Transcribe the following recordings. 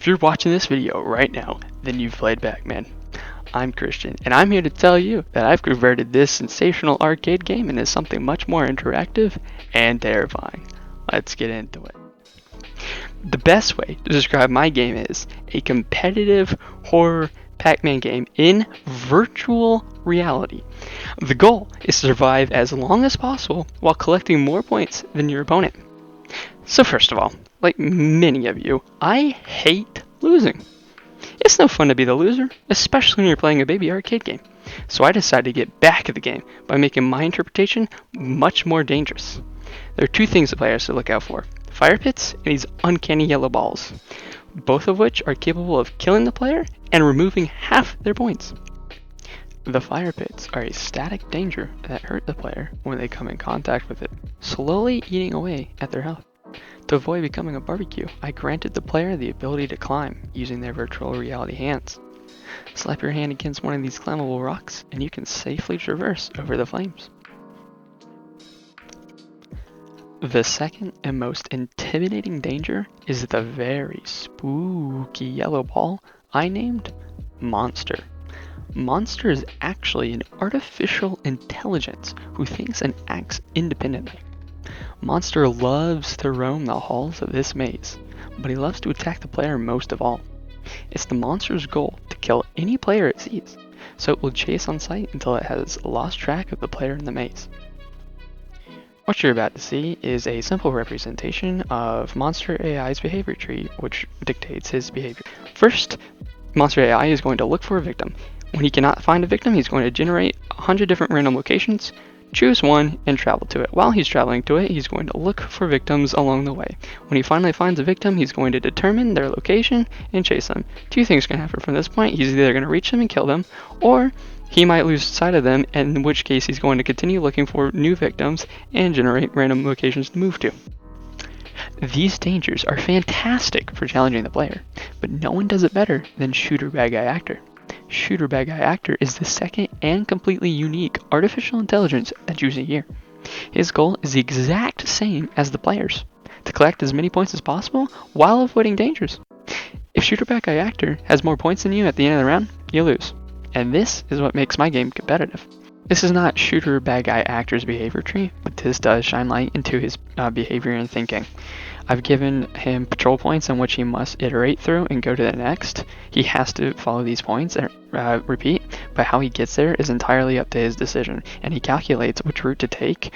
If you're watching this video right now, then you've played Pacman. I'm Christian, and I'm here to tell you that I've converted this sensational arcade game into something much more interactive and terrifying. Let's get into it. The best way to describe my game is a competitive horror Pacman game in virtual reality. The goal is to survive as long as possible while collecting more points than your opponent. So first of all, like many of you, I hate losing. It's no fun to be the loser, especially when you're playing a baby arcade game. So I decided to get back at the game by making my interpretation much more dangerous. There are two things the player has to look out for: fire pits and these uncanny yellow balls, both of which are capable of killing the player and removing half their points. The fire pits are a static danger that hurt the player when they come in contact with it, slowly eating away at their health. To avoid becoming a barbecue, I granted the player the ability to climb using their virtual reality hands. Slap your hand against one of these climbable rocks and you can safely traverse over the flames. The second and most intimidating danger is the very spooky yellow ball I named Monster. Monster is actually an artificial intelligence who thinks and acts independently. Monster loves to roam the halls of this maze, but he loves to attack the player most of all. It's the monster's goal to kill any player it sees, so it will chase on sight until it has lost track of the player in the maze. What you're about to see is a simple representation of Monster AI's behavior tree, which dictates his behavior. First, Monster AI is going to look for a victim. When he cannot find a victim, he's going to generate 100 different random locations, choose one, and travel to it. While he's traveling to it, he's going to look for victims along the way. When he finally finds a victim, he's going to determine their location and chase them. Two things can happen from this point. He's either going to reach them and kill them, or he might lose sight of them, in which case he's going to continue looking for new victims and generate random locations to move to. These dangers are fantastic for challenging the player, but no one does it better than Shooter Bad Guy Actor. Shooter Bad Guy Actor is the second and completely unique artificial intelligence that you see here. His goal is the exact same as the player's: to collect as many points as possible while avoiding dangers. If Shooter Bad Guy Actor has more points than you at the end of the round, you lose. And this is what makes my game competitive. This is not Shooter Bad Guy Actor's behavior tree, but this does shine light into his behavior and thinking. I've given him patrol points on which he must iterate through and go to the next. He has to follow these points and repeat, but how he gets there is entirely up to his decision, and he calculates which route to take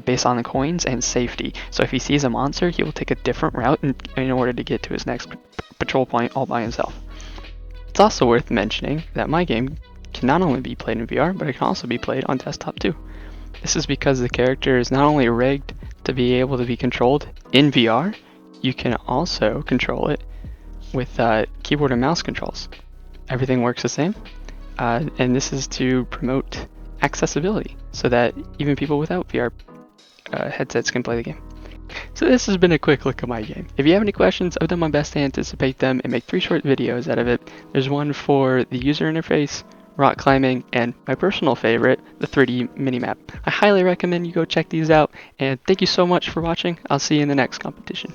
based on the coins and safety. So if he sees a monster, he will take a different route in order to get to his next patrol point all by himself. It's also worth mentioning that my game can not only be played in VR, but it can also be played on desktop too. This is because the character is not only rigged to be able to be controlled in VR, you can also control it with keyboard and mouse controls. Everything works the same, and this is to promote accessibility so that even people without VR headsets can play the game. So this has been a quick look at my game. If you have any questions, I've done my best to anticipate them and make 3 short videos out of it. There's one for the user interface, rock climbing, and my personal favorite, the 3D minimap. I highly recommend you go check these out, and thank you so much for watching. I'll see you in the next competition.